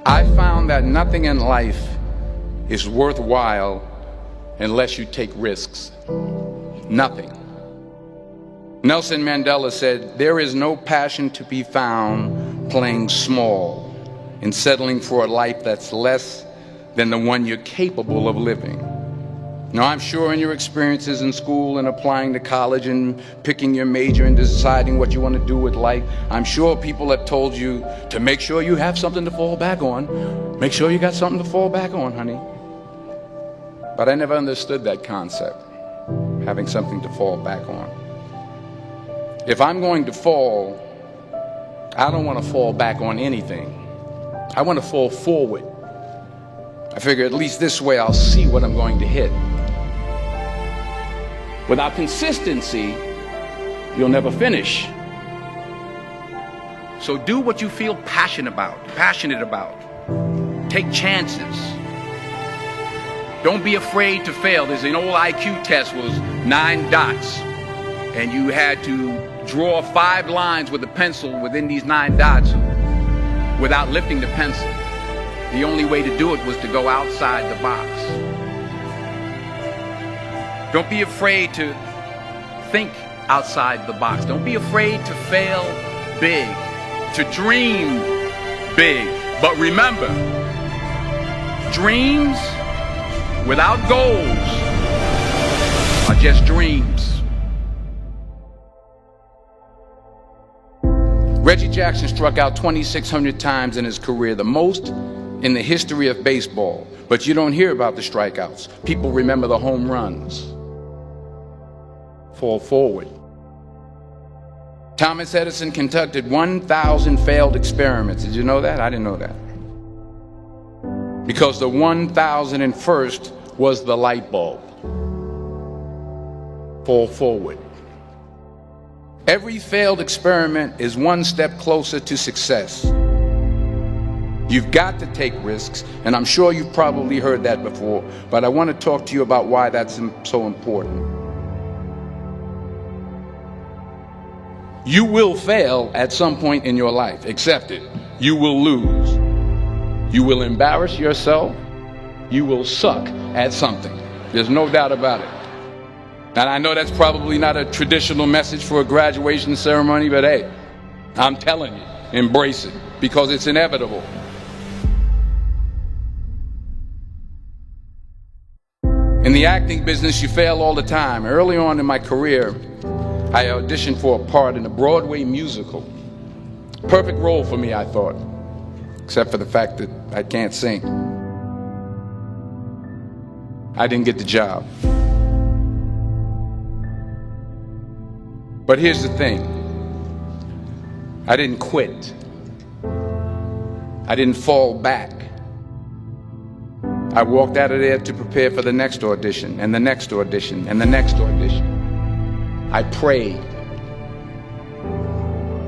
I found that nothing in life is worthwhile unless you take risks. Nothing. Nelson Mandela said, "There is no passion to be found playing small and settling for a life that's less than the one you're capable of living." Now, I'm sure in your experiences in school and applying to college and picking your major and deciding what you want to do with life, I'm sure people have told you to make sure you have something to fall back on. Make sure you got something to fall back on, honey. But I never understood that concept, having something to fall back on. If I'm going to fall, I don't want to fall back on anything. I want to fall forward. I figure at least this way I'll see what I'm going to hit. Without consistency, you'll never finish. So do what you feel passionate about. Take chances. Don't be afraid to fail. There's an old IQ test, was 9 dots, and you had to draw 5 lines with a pencil within these 9 dots without lifting the pencil. The only way to do it was to go outside the box. Don't be afraid to think outside the box. Don't be afraid to fail big, to dream big. But remember, dreams without goals are just dreams. Reggie Jackson struck out 2,600 times in his career, the most in the history of baseball. But you don't hear about the strikeouts. People remember the home runs. Fall forward. Thomas Edison conducted 1,000 failed experiments. Did you know that? I didn't know that. Because the 1,001st was the light bulb. Fall forward. Every failed experiment is one step closer to success. You've got to take risks, and I'm sure you've probably heard that before, but I want to talk to you about why that's so important. You will fail at some point in your life. Accept it. You will lose. You will embarrass yourself. You will suck at something. There's no doubt about it. And I know that's probably not a traditional message for a graduation ceremony, but hey, I'm telling you, embrace it, because it's inevitable. In the acting business, you fail all the time. Early on in my career, I auditioned for a part in a Broadway musical. Perfect role for me, I thought, except for the fact that I can't sing. I didn't get the job. But here's the thing. I didn't quit. I didn't fall back. I walked out of there to prepare for the next audition, and the next audition, and the next audition. I prayed.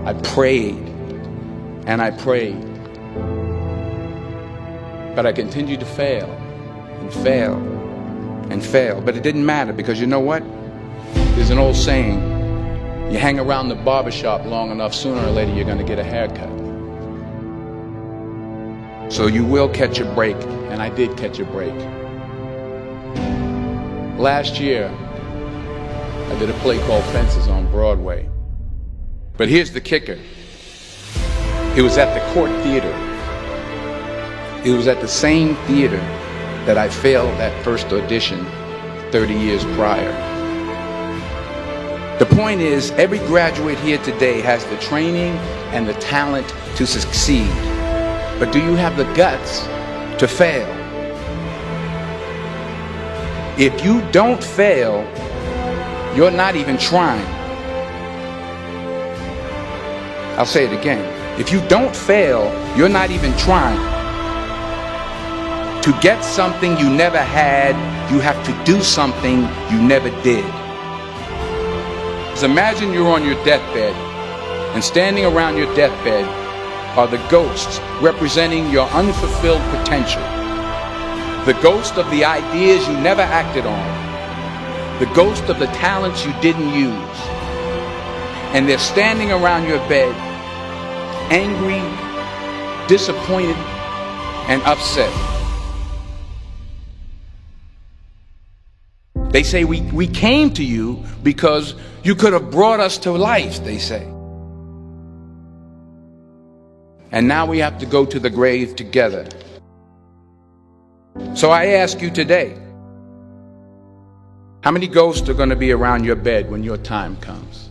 I prayed. And I prayed. But I continued to fail, and fail, and fail. But it didn't matter, because you know what? There's an old saying, you hang around the barbershop long enough, sooner or later you're going to get a haircut. So you will catch a break, and I did catch a break. Last year, I did a play called Fences on Broadway. But here's the kicker. It was at the Court Theater. It was at the same theater that I failed that first audition 30 years prior. The point is, every graduate here today has the training and the talent to succeed. But do you have the guts to fail? If you don't fail, you're not even trying. I'll say it again. If you don't fail, you're not even trying. To get something you never had, you have to do something you never did. So imagine you're on your deathbed, and standing around your deathbed are the ghosts representing your unfulfilled potential. The ghost of the ideas you never acted on. The ghost of the talents you didn't use. And they're standing around your bed, angry, disappointed, and upset. They say we came to you because you could have brought us to life, they say. And now we have to go to the grave together. So I ask you today, how many ghosts are going to be around your bed when your time comes?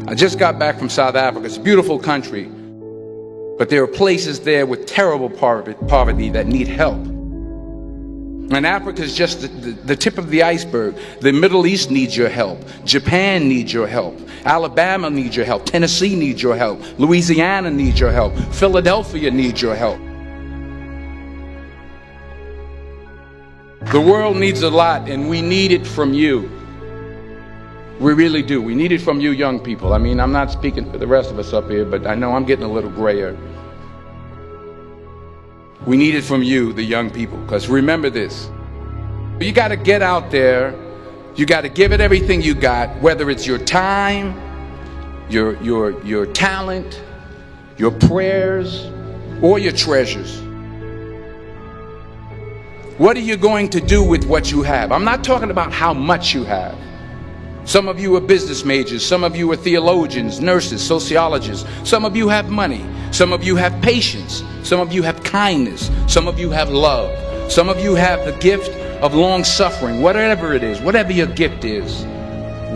I just got back from South Africa. It's a beautiful country, but there are places there with terrible poverty that need help. And Africa is just the tip of the iceberg. The Middle East needs your help. Japan needs your help. Alabama needs your help. Tennessee needs your help. Louisiana needs your help. Philadelphia needs your help. The world needs a lot, and we need it from you. We really do. We need it from you young people. I mean, I'm not speaking for the rest of us up here, but I know I'm getting a little grayer. We need it from you, the young people, because remember this. You got to get out there. You got to give it everything you got, whether it's your time, your talent, your prayers, or your treasures. What are you going to do with what you have? I'm not talking about how much you have. Some of you are business majors. Some of you are theologians, nurses, sociologists. Some of you have money. Some of you have patience. Some of you have kindness. Some of you have love. Some of you have the gift of long suffering. Whatever it is, whatever your gift is,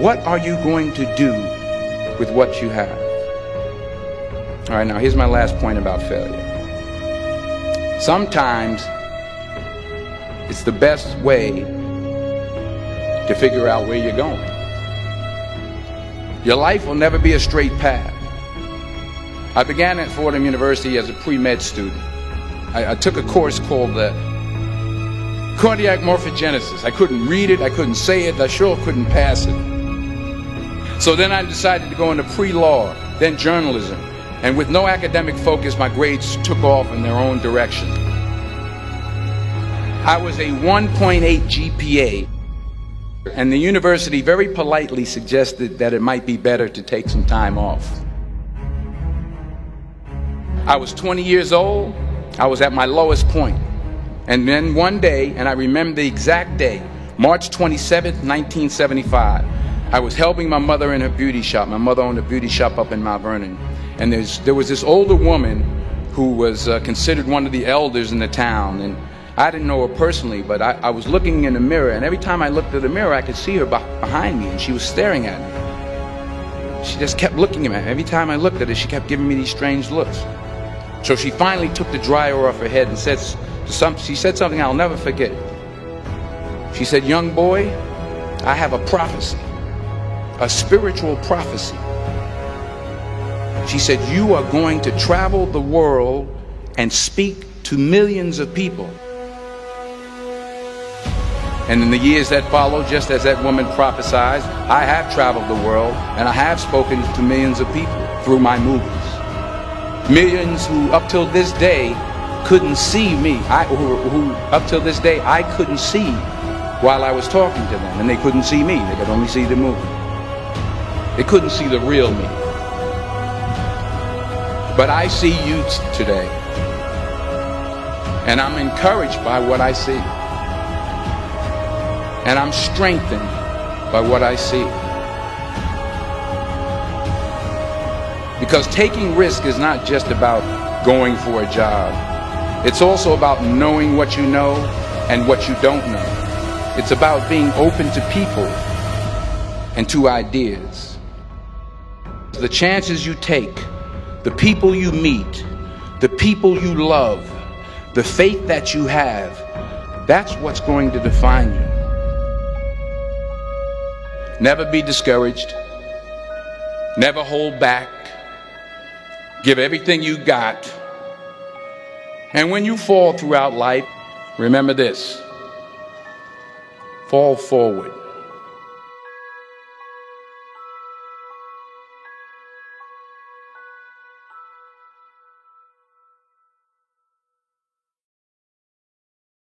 what are you going to do with what you have? All right, now here's my last point about failure. Sometimes it's the best way to figure out where you're going. Your life will never be a straight path. I began at Fordham University as a pre-med student. I took a course called cardiac morphogenesis. I couldn't read it, I couldn't say it, I sure couldn't pass it. So then I decided to go into pre-law, then journalism. And with no academic focus, my grades took off in their own direction. I was a 1.8 GPA. And the university very politely suggested that it might be better to take some time off. I was 20 years old. I was at my lowest point. And then one day, and I remember the exact day, March 27th, 1975, I was helping my mother in her beauty shop. My mother owned a beauty shop up in Mount Vernon. And there was this older woman who was considered one of the elders in the town. And I didn't know her personally, but I was looking in the mirror, and every time I looked at the mirror, I could see her behind me, and she was staring at me. She just kept looking at me. Every time I looked at her, she kept giving me these strange looks. So she finally took the dryer off her head and she said something I'll never forget. She said, "Young boy, I have a prophecy, a spiritual prophecy." She said, "You are going to travel the world and speak to millions of people." And in the years that followed, just as that woman prophesied, I have traveled the world and I have spoken to millions of people through my movies. Millions who up till this day couldn't see me. Who up till this day I couldn't see while I was talking to them. And they couldn't see me. They could only see the movie. They couldn't see the real me. But I see you today. And I'm encouraged by what I see. And I'm strengthened by what I see. Because taking risk is not just about going for a job. It's also about knowing what you know and what you don't know. It's about being open to people and to ideas. The chances you take, the people you meet, the people you love, the faith that you have, that's what's going to define you. Never be discouraged. Never hold back. Give everything you got. And when you fall throughout life, remember this: fall forward.